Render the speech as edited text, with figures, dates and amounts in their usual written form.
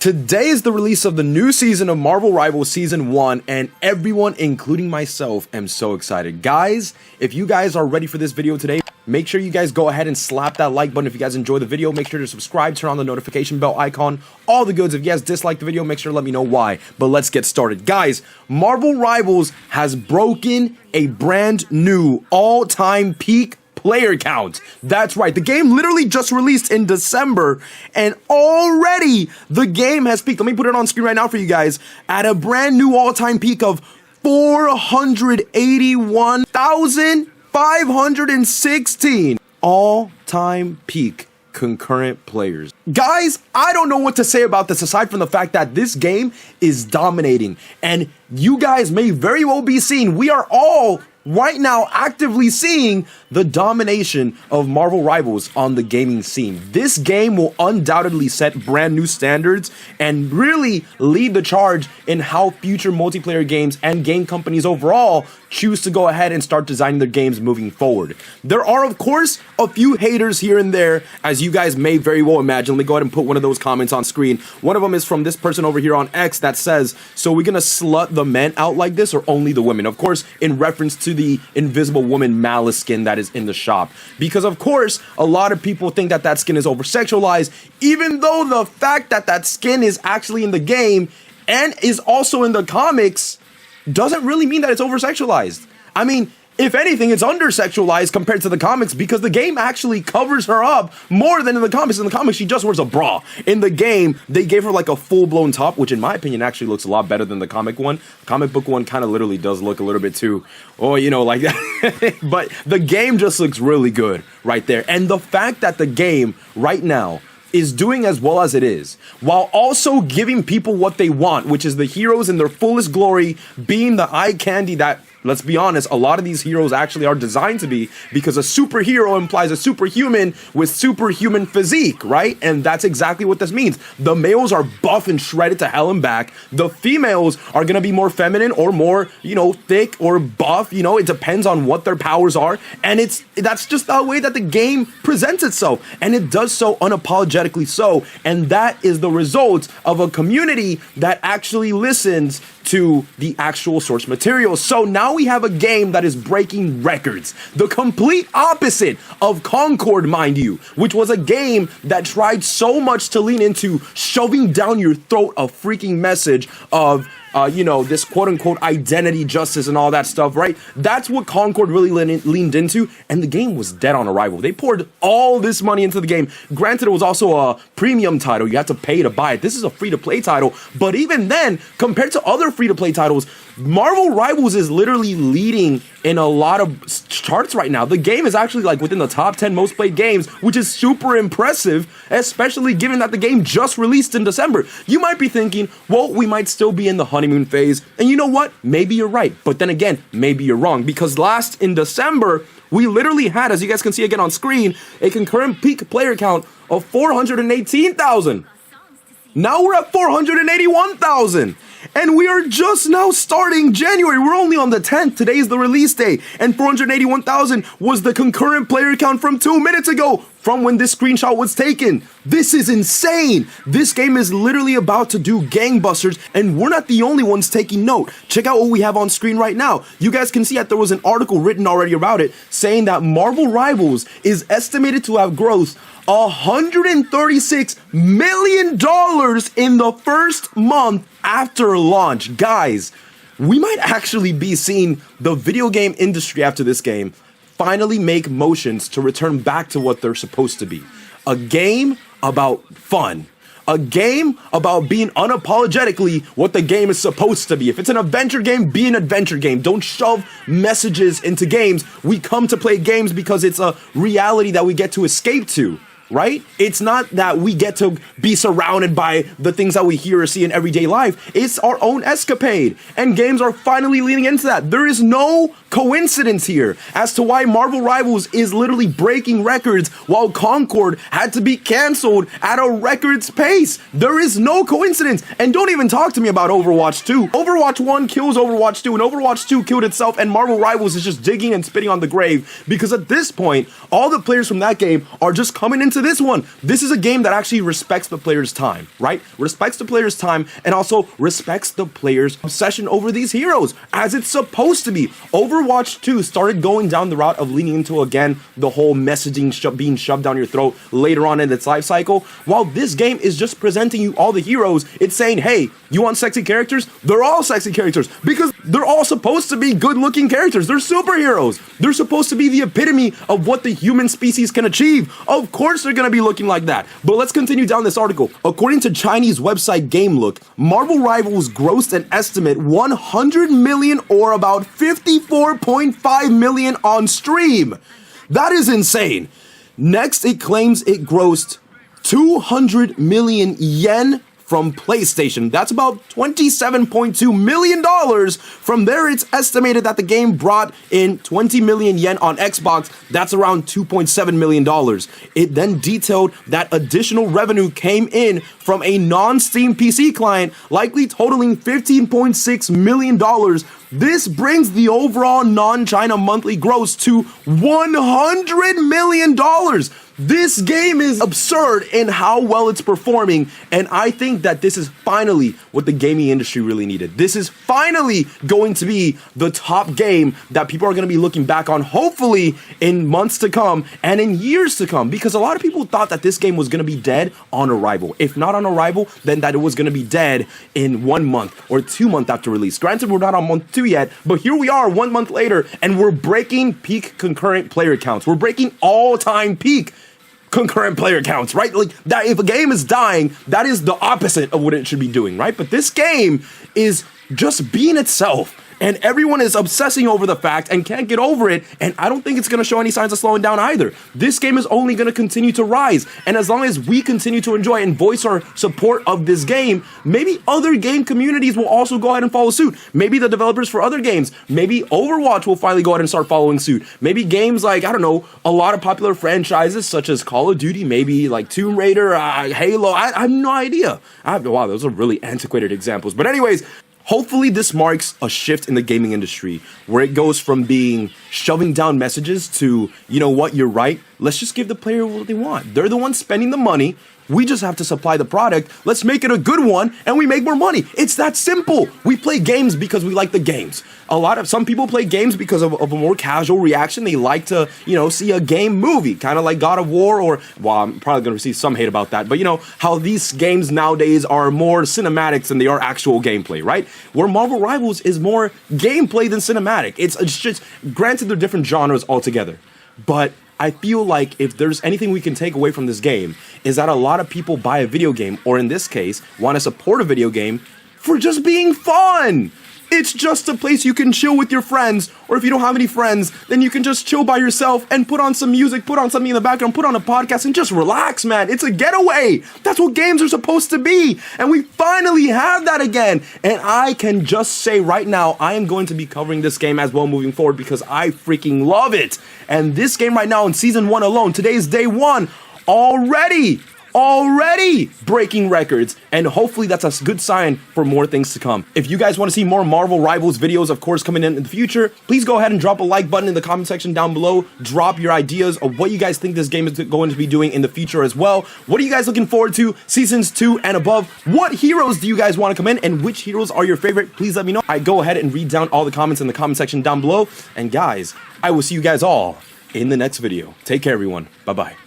Today is the release of the new season of Marvel Rivals Season 1, and everyone, including myself, am so excited. Guys, if you guys are ready for this video today, make sure you guys go ahead and slap that like button if you guys enjoy the video. Make sure to subscribe, turn on the notification bell icon, all the goods. If you guys dislike the video, make sure to let me know why. But let's get started. Guys, Marvel Rivals has broken a brand new all-time peak player count. That's right. The game literally just released in December, and already the game has peaked. Let me put it on screen right now for you guys at a brand new all-time peak of 481,516 all-time peak concurrent players. Guys, I don't know what to say about this aside from the fact that this game is dominating, and you guys may very well be seeing, we are all right now actively seeing the domination of Marvel Rivals on the gaming scene. This game will undoubtedly set brand new standards and really lead the charge in how future multiplayer games and game companies overall choose to go ahead and start designing their games moving forward. There are, of course, a few haters here and there, as you guys may very well imagine. Let me go ahead and put one of those comments on screen. One of them is from this person over here on X that says, so we're gonna slut the men out like this or only the women? Of course, in reference to the Invisible Woman Malice skin that is in the shop. Because, of course, a lot of people think that that skin is over-sexualized, even though the fact that that skin is actually in the game and is also in the comics doesn't really mean that it's over-sexualized. I mean, if anything, it's under-sexualized compared to the comics because the game actually covers her up more than in the comics. In the comics, she just wears a bra. In the game, they gave her like a full-blown top, which in my opinion actually looks a lot better than the comic one. The comic book one kind of literally does look a little bit too, oh, you know, like that. But the game just looks really good right there. And the fact that the game right now is doing as well as it is, while also giving people what they want, which is the heroes in their fullest glory, being the eye candy that, let's be honest, a lot of these heroes actually are designed to be, because a superhero implies a superhuman with superhuman physique, right? And that's exactly what this means. The males are buff and shredded to hell and back. The females are gonna be more feminine or more, you know, thick or buff. You know, it depends on what their powers are. And that's just the way that the game presents itself. And it does so unapologetically so. And that is the result of a community that actually listens to the actual source material. So now we have a game that is breaking records. The complete opposite of Concord, mind you, which was a game that tried so much to lean into shoving down your throat a freaking message of you know, this quote-unquote identity, justice, and all that stuff, right? That's what Concord really leaned into, and the game was dead on arrival. They poured all this money into the game. Granted, it was also a premium title. You had to pay to buy it. This is a free-to-play title, but even then, compared to other free-to-play titles, Marvel Rivals is literally leading in a lot of charts right now. The game is actually like within the top 10 most played games, which is super impressive, especially given that the game just released in December. You might be thinking, well, we might still be in the honeymoon phase, and you know what? Maybe you're right, but then again, maybe you're wrong, because last in December, we literally had, as you guys can see again on screen, a concurrent peak player count of 418,000. Now we're at 481,000. And we are just now starting January. We're only on the 10th. Today is the release day. And 481,000 was the concurrent player count from 2 minutes ago, from when this screenshot was taken. This is insane. This game is literally about to do gangbusters, and we're not the only ones taking note. Check out what we have on screen right now. You guys can see that there was an article written already about it saying that Marvel Rivals is estimated to have grossed $136 million in the first month after launch. Guys, we might actually be seeing the video game industry after this game finally make motions to return back to what they're supposed to be. A game about fun. A game about being unapologetically what the game is supposed to be. If it's an adventure game, be an adventure game. Don't shove messages into games. We come to play games because it's a reality that we get to escape to. Right? It's not that we get to be surrounded by the things that we hear or see in everyday life. It's our own escapade. And games are finally leaning into that. There is no coincidence here as to why Marvel Rivals is literally breaking records while Concord had to be canceled at a records pace. There is no coincidence. And don't even talk to me about Overwatch 2. Overwatch 1 kills Overwatch 2, and Overwatch 2 killed itself, and Marvel Rivals is just digging and spitting on the grave, because at this point, all the players from that game are just coming into this one. This is a game that actually respects the player's time, right? Respects the player's time and also respects the player's obsession over these heroes, as it's supposed to be. Overwatch 2 started going down the route of leaning into, again, the whole messaging being shoved down your throat later on in its life cycle. While this game is just presenting you all the heroes, it's saying, hey, you want sexy characters? They're all sexy characters because they're all supposed to be good-looking characters. They're superheroes. They're supposed to be the epitome of what the human species can achieve. Of course they're going to be looking like that. But let's continue down this article. According to Chinese website GameLook, Marvel Rivals grossed an estimate 100 million or about 54.5 million on stream. That is insane. Next, it claims it grossed 200 million yen from PlayStation. That's about $27.2 million. From there, it's estimated that the game brought in 20 million yen on Xbox. That's around $2.7 million. It then detailed that additional revenue came in from a non-Steam PC client, likely totaling $15.6 million. This brings the overall non-China monthly gross to $100 million. This game is absurd in how well it's performing, and I think that this is finally what the gaming industry really needed. This is finally going to be the top game that people are going to be looking back on, hopefully in months to come and in years to come, because a lot of people thought that this game was going to be dead on arrival. If not on arrival, then that it was going to be dead in 1 month or 2 months after release. Granted, we're not on month 2 yet, but here we are 1 month later, and we're breaking peak concurrent player counts. We're breaking all-time peak concurrent player counts, right? Like that, if a game is dying, that is the opposite of what it should be doing, right? But this game is just being itself. And everyone is obsessing over the fact and can't get over it. And I don't think it's going to show any signs of slowing down either. This game is only going to continue to rise. And as long as we continue to enjoy and voice our support of this game, maybe other game communities will also go ahead and follow suit. Maybe the developers for other games, maybe Overwatch will finally go ahead and start following suit. Maybe games like, I don't know, a lot of popular franchises such as Call of Duty, maybe like Tomb Raider, Halo. I have no idea. Wow, those are really antiquated examples. But anyways, hopefully this marks a shift in the gaming industry where it goes from being shoving down messages to, you know what, you're right. Let's just give the player what they want. They're the ones spending the money. We just have to supply the product. Let's make it a good one and we make more money. It's that simple. We play games because we like the games. Some people play games because of a more casual reaction. They like to, see a game movie, kind of like God of War well, I'm probably going to receive some hate about that, but how these games nowadays are more cinematics than they are actual gameplay, right? Where Marvel Rivals is more gameplay than cinematic. It's just, granted they're different genres altogether, but I feel like if there's anything we can take away from this game is that a lot of people buy a video game, or in this case, want to support a video game for just being fun. It's just a place you can chill with your friends, or if you don't have any friends, then you can just chill by yourself and put on some music, put on something in the background, put on a podcast and just relax, man. It's a getaway. That's what games are supposed to be. And we finally have that again. And I can just say right now, I am going to be covering this game as well moving forward because I freaking love it. And this game right now in Season 1 alone, today is day 1, already breaking records, and hopefully that's a good sign for more things to come. If you guys want to see more Marvel Rivals videos, of course, coming in the future, please go ahead and drop a like button in the comment section down below. Drop your ideas of what you guys think this game is going to be doing in the future as well. What are you guys looking forward to Seasons 2 and above? What heroes do you guys want to come in, and which heroes are your favorite? Please let me know. I go ahead and read down all the comments in the comment section down below, and guys, I will see you guys all in the next video. Take care, everyone. Bye-bye.